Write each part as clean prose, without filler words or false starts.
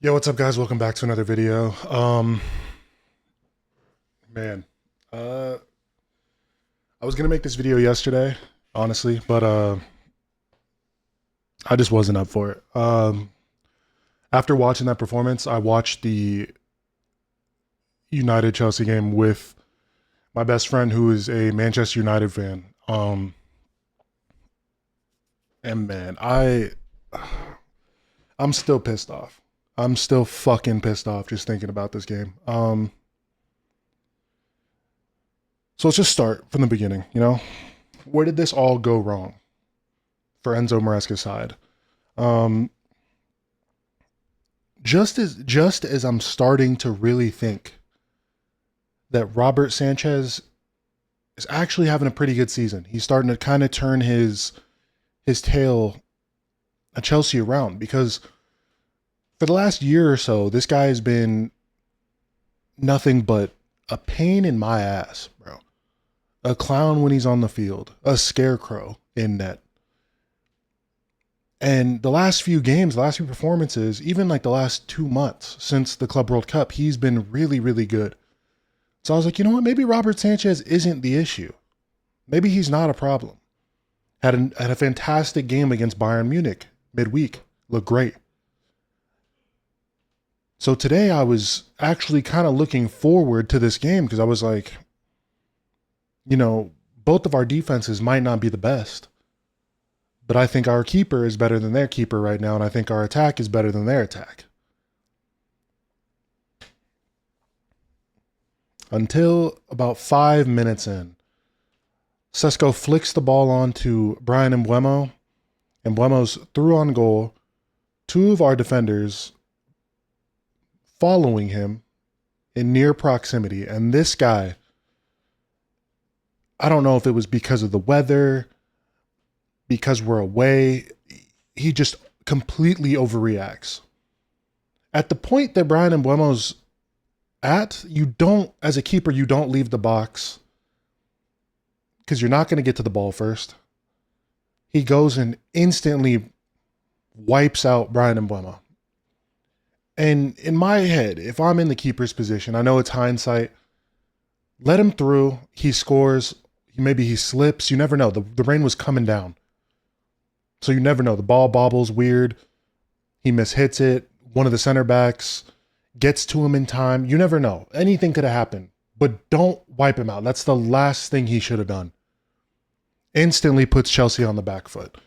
Yo, what's up, guys? Welcome back to another video. Man, uh, I was gonna make this video yesterday, honestly, but I just wasn't up for it. After watching that performance, I watched the United Chelsea game with my best friend, who is a Manchester United fan. And man, I'm still pissed off. I'm still fucking pissed off just thinking about this game. So let's just start from the beginning. Where did this all go wrong for Enzo Maresca's side? Um, just as I'm starting to really think that Robert Sanchez is actually having a pretty good season. He's starting to kind of turn his tail at Chelsea around, because for the last year or so, this guy has been nothing but a pain in my ass, bro. A clown when he's on the field, a scarecrow in net. And the last few games, the last few performances, even like the last 2 months since the Club World Cup, he's been really, really good. So I was like, you know what? Maybe Robert Sanchez isn't the issue. Maybe he's not a problem. Had a fantastic game against Bayern Munich midweek. Looked great. So today I was actually kind of looking forward to this game, because I was like, both of our defenses might not be the best, but I think our keeper is better than their keeper right now, and I think our attack is better than their attack. Until about 5 minutes in, Sesko flicks the ball on to Brian Mbeumo, and Mbeumo's through on goal. Two of our defenders following him in near proximity, and this guy, I don't know if it was because of the weather, because we're away, he just completely overreacts. At the point that Brian Mbeumo's at, as a keeper, you don't leave the box, because you're not going to get to the ball first. He goes and instantly wipes out Brian Mbeumo. And in my head, if I'm in the keeper's position, I know it's hindsight. Let him through. He scores. Maybe he slips. You never know. The rain was coming down. So you never know. The ball bobbles weird. He mishits it. One of the center backs gets to him in time. You never know. Anything could have happened. But don't wipe him out. That's the last thing he should have done. Instantly puts Chelsea on the back foot.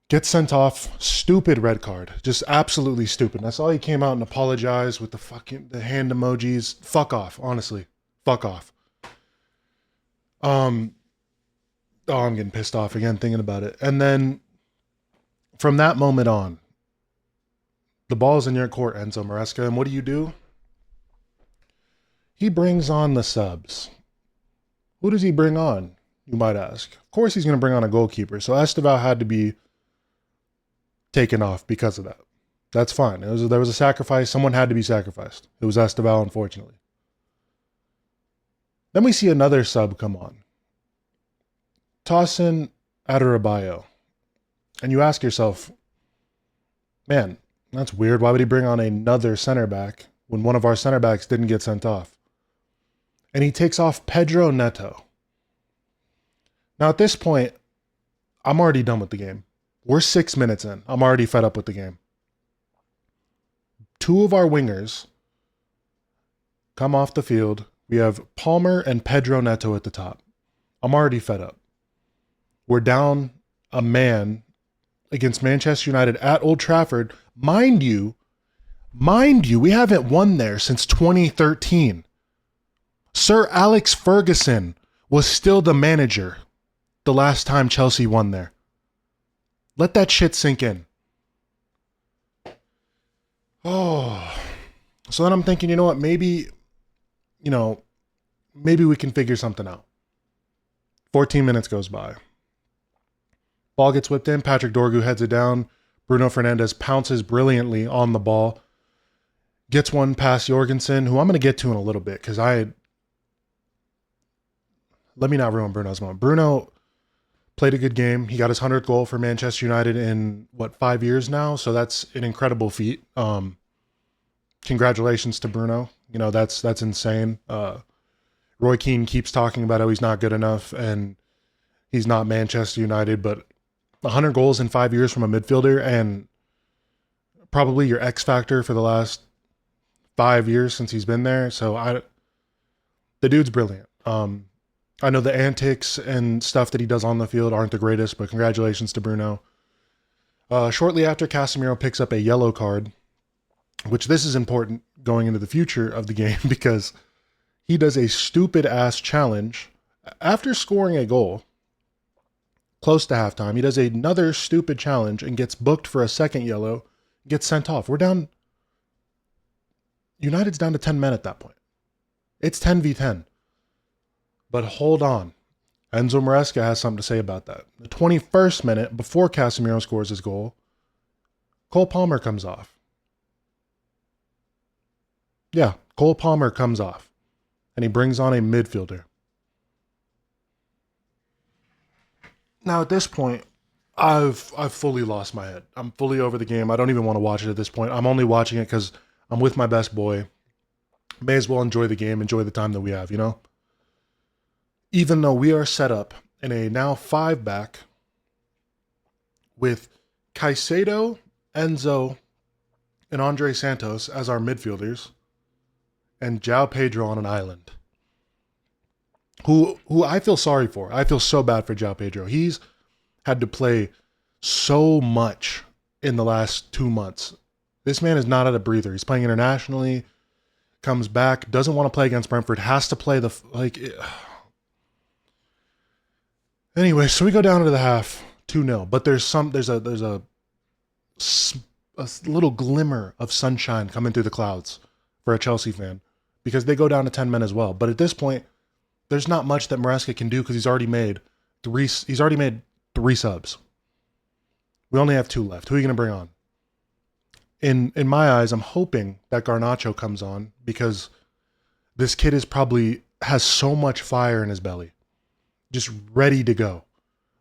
Gets sent off. Stupid red card. Just absolutely stupid. I saw he came out and apologized with the hand emojis. Fuck off, honestly. Fuck off. I'm getting pissed off again thinking about it. And then from that moment on, the ball's in your court, Enzo Maresca. And what do? He brings on the subs. Who does he bring on, you might ask? Of course he's going to bring on a goalkeeper. So Estevao had to be taken off because of that. That's fine. There was a sacrifice. Someone had to be sacrificed. It was Estevao, unfortunately. Then we see another sub come on. Toss in Adarabioyo. And you ask yourself, man, that's weird. Why would he bring on another center back when one of our center backs didn't get sent off? And he takes off Pedro Neto. Now at this point, I'm already done with the game. We're 6 minutes in. I'm already fed up with the game. Two of our wingers come off the field. We have Palmer and Pedro Neto at the top. I'm already fed up. We're down a man against Manchester United at Old Trafford. Mind you, we haven't won there since 2013. Sir Alex Ferguson was still the manager the last time Chelsea won there. Let that shit sink in. Oh. So then I'm thinking, you know what, maybe we can figure something out. 14 minutes goes by. Ball gets whipped in. Patrick Dorgu heads it down. Bruno Fernandes pounces brilliantly on the ball. Gets one past Jorgensen, who I'm going to get to in a little bit, because let me not ruin Bruno's moment. Bruno played a good game. He got his 100th goal for Manchester United in, 5 years now? So that's an incredible feat. Congratulations to Bruno. You know, that's insane. Roy Keane keeps talking about how he's not good enough and he's not Manchester United, but 100 goals in 5 years from a midfielder and probably your X factor for the last 5 years since he's been there. So the dude's brilliant. I know the antics and stuff that he does on the field aren't the greatest, but congratulations to Bruno. Shortly after, Casemiro picks up a yellow card, which this is important going into the future of the game because he does a stupid ass challenge after scoring a goal close to halftime. He does another stupid challenge and gets booked for a second yellow, gets sent off. We're down. United's down to 10 men at that point. It's 10v10. But hold on. Enzo Maresca has something to say about that. The 21st minute, before Casemiro scores his goal, Cole Palmer comes off. Yeah, Cole Palmer comes off. And he brings on a midfielder. Now, at this point, I've fully lost my head. I'm fully over the game. I don't even want to watch it at this point. I'm only watching it because I'm with my best boy. May as well enjoy the game, enjoy the time that we have, you know? Even though we are set up in a now 5-back with Caicedo, Enzo, and Andre Santos as our midfielders, and João Pedro on an island, who I feel sorry for. I feel so bad for João Pedro. He's had to play so much in the last 2 months. This man is not at a breather. He's playing internationally, comes back, doesn't want to play against Brentford, has to play the Anyway, so we go down into the half 2-0, but there's a little glimmer of sunshine coming through the clouds for a Chelsea fan because they go down to 10 men as well. But at this point, there's not much that Maresca can do because he's already made three subs. We only have 2 left. Who are you going to bring on? In my eyes, I'm hoping that Garnacho comes on because this kid has so much fire in his belly. Just ready to go.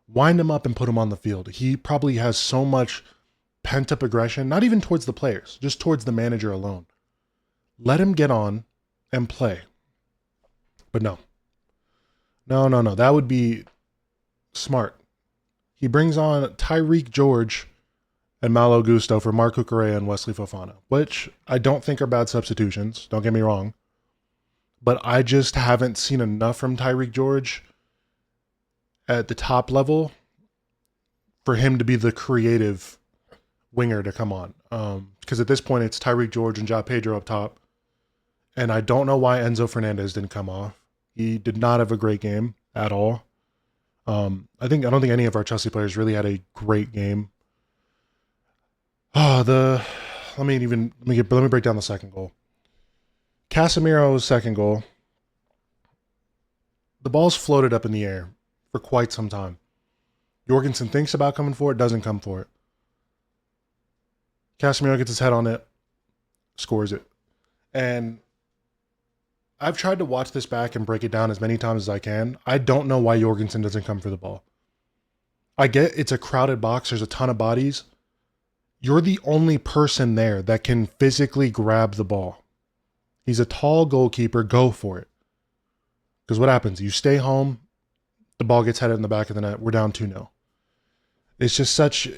Wind him up and put him on the field. He probably has so much pent-up aggression, not even towards the players, just towards the manager alone. Let him get on and play. But no. No. That would be smart. He brings on Tyreek George and Malo Gusto for Marc Cucurella and Wesley Fofana, which I don't think are bad substitutions. Don't get me wrong. But I just haven't seen enough from Tyreek George at the top level for him to be the creative winger to come on. Because at this point, it's Tyreek George and João Pedro up top. And I don't know why Enzo Fernandez didn't come off. He did not have a great game at all. I don't think any of our Chelsea players really had a great game. Let me break down the second goal. Casemiro's second goal. The ball's floated up in the air for quite some time. Jorgensen thinks about coming for it, doesn't come for it. Casemiro gets his head on it, scores it. And I've tried to watch this back and break it down as many times as I can. I don't know why Jorgensen doesn't come for the ball. I get it's a crowded box, there's a ton of bodies. You're the only person there that can physically grab the ball. He's a tall goalkeeper, go for it. Because what happens? You stay home, the ball gets headed in the back of the net. We're down 2-0. It's just such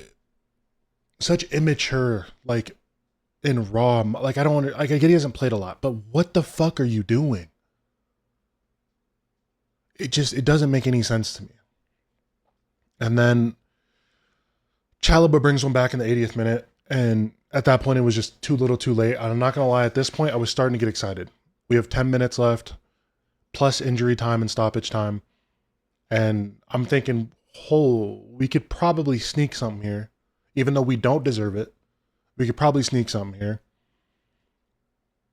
immature, and raw. I get he hasn't played a lot, but what the fuck are you doing? It doesn't make any sense to me. And then Chalobah brings one back in the 80th minute, and at that point it was just too little, too late. I'm not gonna lie. At this point, I was starting to get excited. We have 10 minutes left, plus injury time and stoppage time. And I'm thinking, we could probably sneak something here. Even though we don't deserve it, we could probably sneak something here.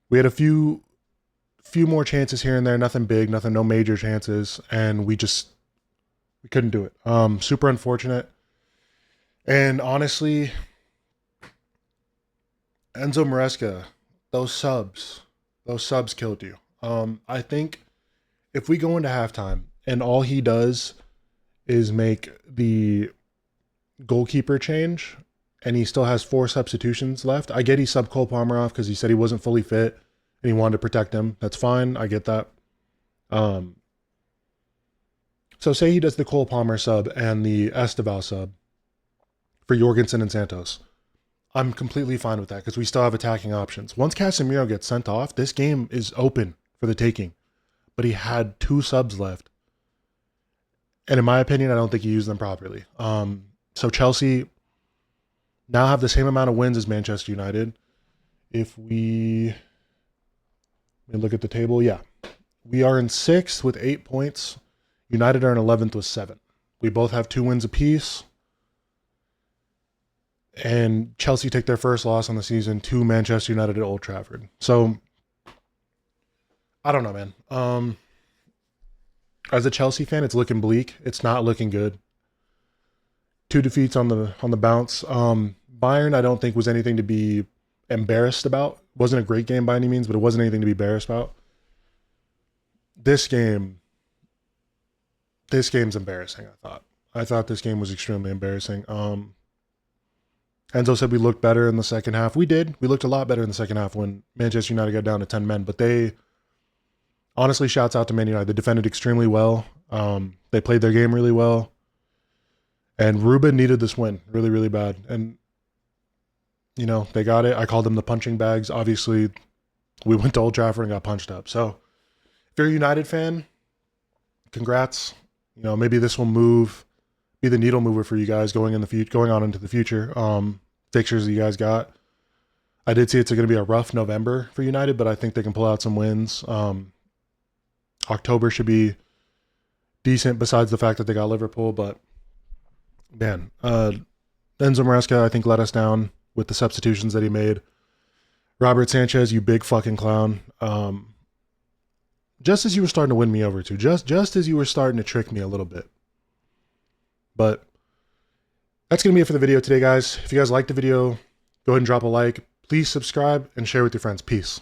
We had a few more chances here and there, nothing big, no major chances, and we couldn't do it. Super unfortunate. And honestly, Enzo Maresca, those subs killed you. I think if we go into halftime and all he does is make the goalkeeper change, and he still has 4 substitutions left. I get he subbed Cole Palmer off because he said he wasn't fully fit and he wanted to protect him. That's fine. I get that. So say he does the Cole Palmer sub and the Esteval sub for Jorgensen and Santos. I'm completely fine with that because we still have attacking options. Once Casemiro gets sent off, this game is open for the taking. But he had 2 subs left. And in my opinion, I don't think he used them properly. So Chelsea now have the same amount of wins as Manchester United. If we look at the table, yeah. We are in 6th with 8 points. United are in 11th with 7. We both have 2 wins apiece. And Chelsea take their first loss on the season to Manchester United at Old Trafford. So, I don't know, man. As a Chelsea fan, it's looking bleak. It's not looking good. 2 defeats on the bounce. Bayern, I don't think was anything to be embarrassed about. Wasn't a great game by any means, but it wasn't anything to be embarrassed about. This game's embarrassing, I thought. I thought this game was extremely embarrassing. Enzo said we looked better in the second half. We did. We looked a lot better in the second half when Manchester United got down to 10 men. But they, honestly, shouts out to Man United. They defended extremely well. They played their game really well. And Ruben needed this win really, really bad. And, you know, they got it. I called them the punching bags. Obviously, we went to Old Trafford and got punched up. So, if you're a United fan, congrats. You know, maybe this will be the needle mover for you guys going on into the future. Fixtures that you guys got. I did see it's going to be a rough November for United, but I think they can pull out some wins. October should be decent besides the fact that they got Liverpool, but man, Enzo Maresca, I think, let us down with the substitutions that he made. Robert Sanchez, you big fucking clown. Just as you were starting to win me over too. Just as you were starting to trick me a little bit. But that's going to be it for the video today, guys. If you guys liked the video, go ahead and drop a like. Please subscribe and share with your friends. Peace.